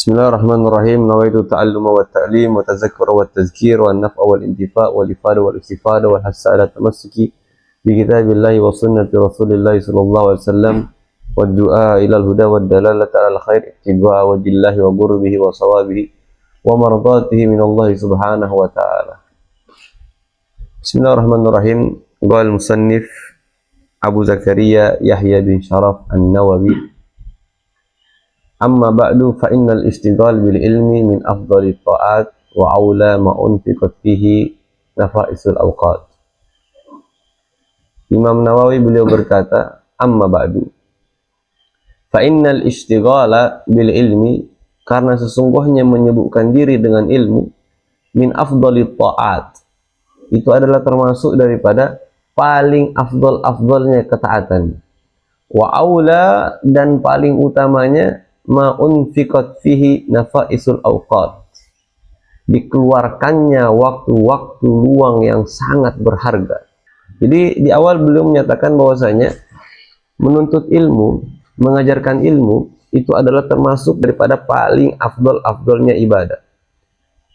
Bismillahirrahmanirrahim. Nawaitu ta'alluma wa ta'lim wa tazakkura wa tazkir wa naf'a wal intifa' wal ifada wal istifada wal hassa ala tamassuki bi kitabillahi wa sunnati rasulillahi sallallahu alaihi wasallam wa du'a ila al-huda wa dalalata ala al-khair ittiba'a wajillahi wa qurbihi wa sawabihi wa mardatihi min Allah subhanahu wa ta'ala. Bismillahirrahmanirrahim. Qala al-musannif Abu Zakaria Yahya bin Sharaf An-Nawawi, amma ba'du fa innal istighal bil ilmi min afdali ta'at wa aula ma unfiqat fihi nafa'isul awqat. Imam Nawawi beliau berkata, amma ba'du fa innal istighala bil ilmi, karena sesungguhnya menyibukkan diri dengan ilmu, min afdali ta'at, itu adalah termasuk daripada paling afdalnya ketaatan, wa aula, dan paling utamanya ma unfiqat fihi nafa'isul awqat, dikeluarkannya waktu-waktu luang yang sangat berharga. Jadi di awal beliau menyatakan bahwasanya menuntut ilmu, mengajarkan ilmu itu adalah termasuk daripada paling afdalnya ibadah.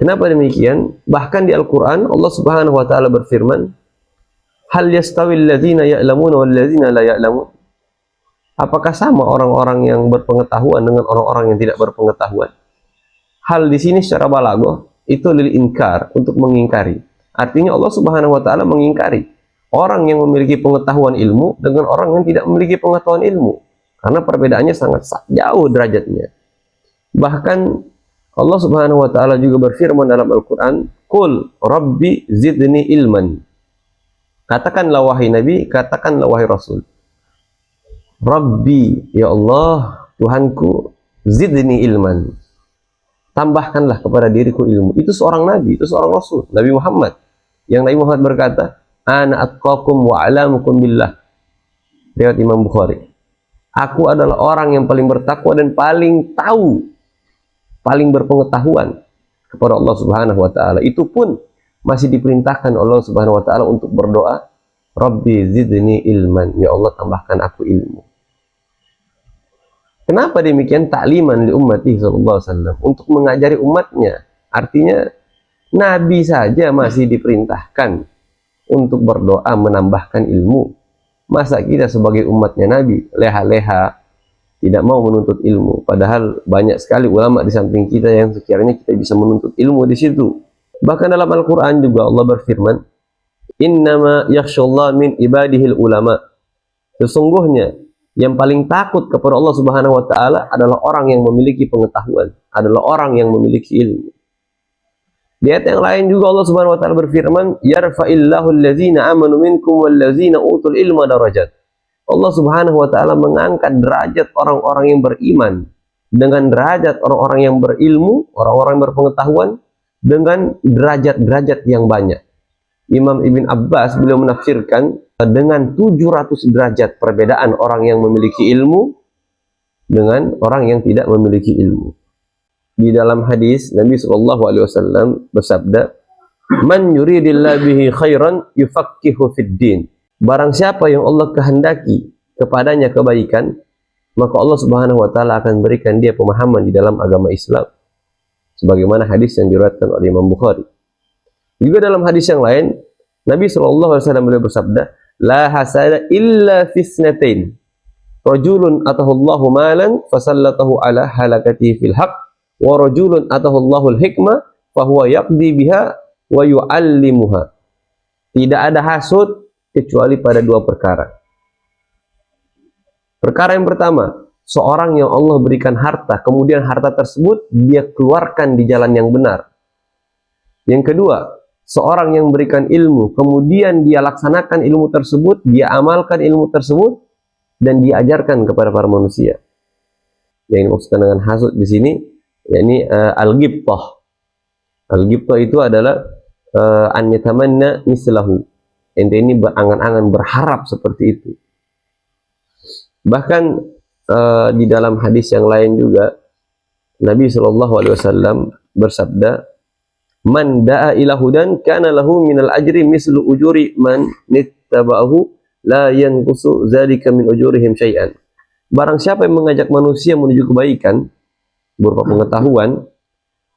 Kenapa demikian? Bahkan di Al-Qur'an Allah Subhanahu wa taala berfirman, hal yastawil ladzina ya'lamuna wal ladzina la ya'lamun. Apakah sama orang-orang yang berpengetahuan dengan orang-orang yang tidak berpengetahuan? Hal di sini secara balaghah itu lil inkar, untuk mengingkari. Artinya Allah Subhanahu wa taala mengingkari orang yang memiliki pengetahuan ilmu dengan orang yang tidak memiliki pengetahuan ilmu, karena perbedaannya sangat jauh derajatnya. Bahkan Allah Subhanahu wa taala juga berfirman dalam Al-Qur'an, "Qul rabbi zidni ilman." Katakanlah wahai Nabi, katakanlah wahai Rasul, Rabbi, ya Allah, Tuhanku, zidni ilman, tambahkanlah kepada diriku ilmu. Itu seorang Nabi, itu seorang Rasul, Nabi Muhammad. Yang Nabi Muhammad berkata, ana atqakum wa a'lamukum billah. Riwayat Imam Bukhari. Aku adalah orang yang paling bertakwa dan paling tahu, paling berpengetahuan kepada Allah Subhanahu wa taala. Itu pun masih diperintahkan Allah Subhanahu wa taala untuk berdoa, Rabbi zidni ilman, ya Allah tambahkan aku ilmu. Kenapa demikian? Ta'liman li ummati sallallahu alaihi wasallam, untuk mengajari umatnya. Artinya Nabi saja masih diperintahkan untuk berdoa menambahkan ilmu. Masa kita sebagai umatnya Nabi leha-leha tidak mau menuntut ilmu, padahal banyak sekali ulama di samping kita yang sekiranya kita bisa menuntut ilmu di situ. Bahkan dalam Al-Qur'an juga Allah berfirman, innama yakhshallah min ibadihil ulama. Sesungguhnya yang paling takut kepada Allah Subhanahu wa taala adalah orang yang memiliki pengetahuan, adalah orang yang memiliki ilmu. Di ayat yang lain juga Allah Subhanahu wa taala berfirman, yarfa'illahu allazina amanu minkum wallazina utul ilma darajat. Allah Subhanahu wa taala mengangkat derajat orang-orang yang beriman dengan derajat orang-orang yang berilmu, orang-orang yang berpengetahuan dengan derajat-derajat yang banyak. Imam Ibn Abbas beliau menafsirkan dengan 700 derajat perbedaan orang yang memiliki ilmu dengan orang yang tidak memiliki ilmu. Di dalam hadis Nabi SAW bersabda, man yuridillahu bihi khairan yufaqihu fid din. Barang siapa yang Allah kehendaki kepadanya kebaikan, maka Allah Subhanahu wa taala akan berikan dia pemahaman di dalam agama Islam. Sebagaimana hadis yang diriwayatkan oleh Imam Bukhari. Juga dalam hadis yang lain, Nabi SAW beliau bersabda, la hasada illa fisnatain, rajulun atahullahu malan fasallatahu ala halakatihi fil haq, wa rajulun atahullahu al-hikmah fahuwa yaqdi biha wa yu'allimuha. Tidak ada hasud kecuali pada dua perkara. Perkara yang pertama, seorang yang Allah berikan harta, kemudian harta tersebut dia keluarkan di jalan yang benar. Yang kedua, seorang yang memberikan ilmu, kemudian dia laksanakan ilmu tersebut, dia amalkan ilmu tersebut, dan diajarkan kepada para manusia. Yang dimaksudkan dengan hasud di sini, yakni al-ghibtah. Al-ghibtah itu adalah an yatamanna mislahu. Ente ini berangan-angan, berharap seperti itu. Bahkan di dalam hadis yang lain juga, Nabi SAW bersabda, man da'a ila hudan kana lahu minal ajri mislu ujuri man nittaba'ahu la yanqusu dzalika min ujurihim syai'an. Barang siapa yang mengajak manusia menuju kebaikan, berupa pengetahuan,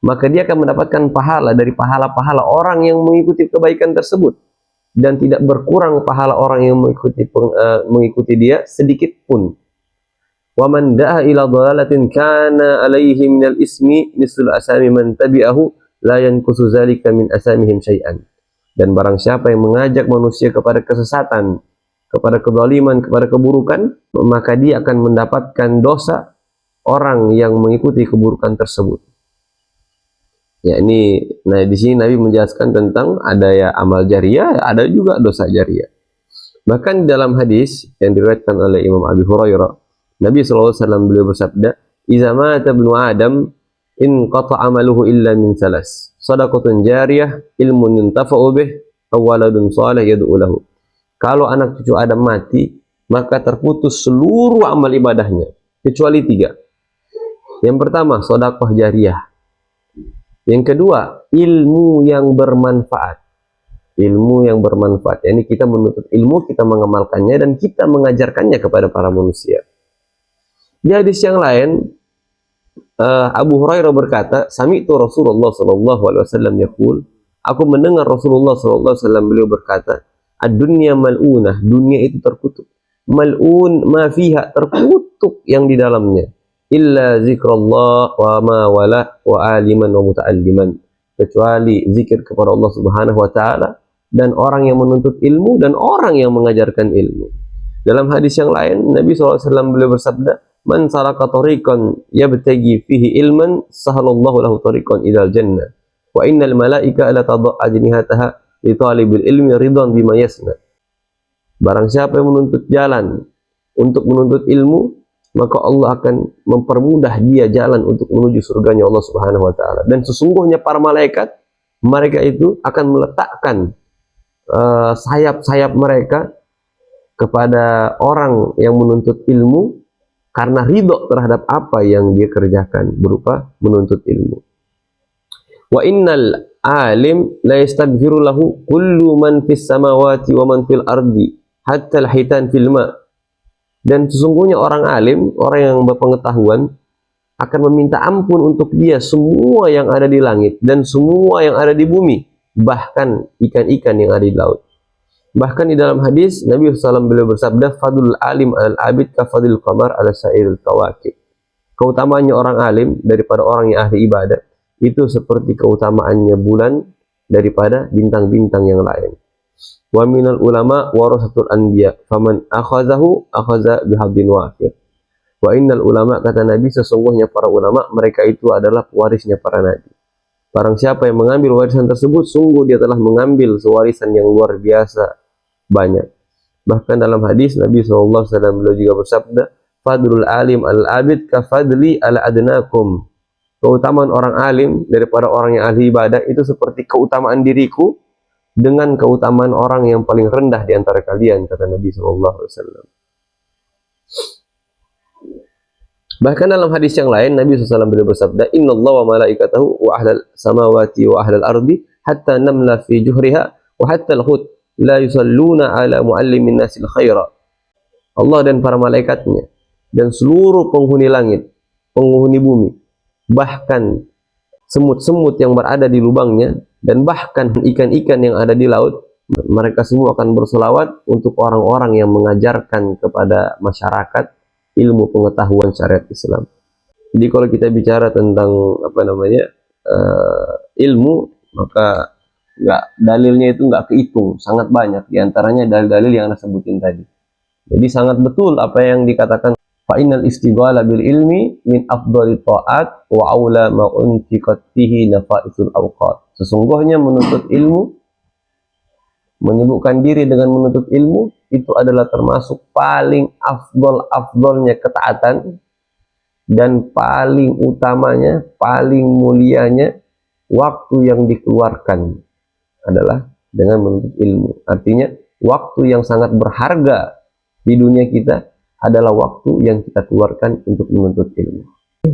maka dia akan mendapatkan pahala dari pahala-pahala orang yang mengikuti kebaikan tersebut, dan tidak berkurang pahala orang yang mengikuti dia sedikit pun. Wa man da'a ila dhalalatin kana alaihi minal ismi mislu asami man tabi'ahu la yanqusu dzalika min asamihim syai'an. Dan barang siapa yang mengajak manusia kepada kesesatan, kepada kezaliman, kepada keburukan, maka dia akan mendapatkan dosa orang yang mengikuti keburukan tersebut. Ya, nah di sini Nabi menjelaskan tentang ada ya amal jariah, ada juga dosa jariah. Bahkan dalam hadis yang diriwayatkan oleh Imam Abi Hurairah, Nabi SAW beliau bersabda, "Iza mata ibnu Adam in qata amaluhu illa min salas, sadaqatun jariyah, ilmun yuntafa'u bih, aw waladun salih yad'u lahu." Kalau anak cucu Adam mati, maka terputus seluruh amal ibadahnya kecuali 3. Yang pertama, sedekah jariyah. Yang kedua, ilmu yang bermanfaat. Ilmu yang bermanfaat. Yani kita menuntut ilmu, kita mengamalkannya, dan kita mengajarkannya kepada para manusia. Di hadis yang lain, Abu Hurairah berkata, "Sami'tu Rasulullah sallallahu alaihi wasallam yaqul," aku mendengar Rasulullah sallallahu alaihi wasallam beliau berkata, "Ad-dunya mal'unah," dunia itu terkutuk. Mal'un ma fiha, terkutuk yang di dalamnya. Illa zikrullah wa ma wala wa aliman wa muta'alliman, kecuali zikir kepada Allah Subhanahu wa taala dan orang yang menuntut ilmu dan orang yang mengajarkan ilmu. Dalam hadis yang lain, Nabi SAW beliau bersabda, "Man salaka tariqan yabtagi fihi ilman, sahalallahu lahu tariqan ilal jannah. Wa innal malaika la tad'a ajnihataha li talibil ilmi ridwan bima yasna." Barang siapa yang menuntut jalan untuk menuntut ilmu, maka Allah akan mempermudah dia jalan untuk menuju surganya Allah Subhanahu wa taala. Dan sesungguhnya para malaikat, mereka itu akan meletakkan sayap-sayap mereka kepada orang yang menuntut ilmu karena ridho terhadap apa yang dia kerjakan berupa menuntut ilmu. Wa innal alim la yastaghfiru lahu kullu man fis samawati wa man fil ardi hatta al-hitan fil ma. Dan sesungguhnya orang alim, orang yang berpengetahuan, akan meminta ampun untuk dia semua yang ada di langit dan semua yang ada di bumi, bahkan ikan-ikan yang ada di laut. Bahkan di dalam hadis Nabi SAW beliau bersabda, "Fadlul alim alal abid ka fadlil qamar ala sa'iril kawakib." Keutamaannya orang alim daripada orang yang ahli ibadah itu seperti keutamaannya bulan daripada bintang-bintang yang lain. Wa minal ulama warasatul anbiya, faman akhazahu akhaza bihaddin wafir. Wa innal ulama, kata Nabi, sesungguhnya para ulama, mereka itu adalah pewarisnya para nabi. Barang siapa yang mengambil warisan tersebut, sungguh dia telah mengambil sewarisan yang luar biasa banyak. Bahkan dalam hadis Nabi SAW beliau juga bersabda, "Fadlul alim al-abid ka fadli ala adnakum." Keutamaan orang alim daripada orang yang ahli ibadah itu seperti keutamaan diriku dengan keutamaan orang yang paling rendah di antara kalian, kata Nabi SAW. Bahkan dalam hadis yang lain, Nabi SAW beliau bersabda, "Inna Allah wa malaikatahu wa ahlal samawati wa ahlal ardi hatta namla fi juhriha wa hatta al-hut la yusalluna ala muallimin nasil khaira." Allah dan para malaikatnya dan seluruh penghuni langit, penghuni bumi, bahkan semut-semut yang berada di lubangnya, dan bahkan ikan-ikan yang ada di laut, mereka semua akan berselawat untuk orang-orang yang mengajarkan kepada masyarakat ilmu pengetahuan syariat Islam. Jadi kalau kita bicara tentang ilmu, maka dalilnya itu nggak kehitung, sangat banyak. Di antaranya dalil-dalil yang Anda sebutin tadi. Jadi sangat betul apa yang dikatakan, fa innal istighala bil ilmi min afdhalit ta'at wa aula ma untiqat fihi nafaisul awqat. Sesungguhnya menuntut ilmu, menyibukkan diri dengan menuntut ilmu, itu adalah termasuk paling afdolnya ketaatan, dan paling utamanya, paling mulianya waktu yang dikeluarkan adalah dengan menuntut ilmu. Artinya waktu yang sangat berharga di dunia kita adalah waktu yang kita keluarkan untuk menuntut ilmu.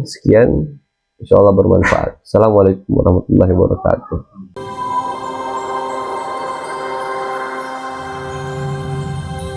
Sekian, insya Allah bermanfaat. Assalamualaikum warahmatullahi wabarakatuh.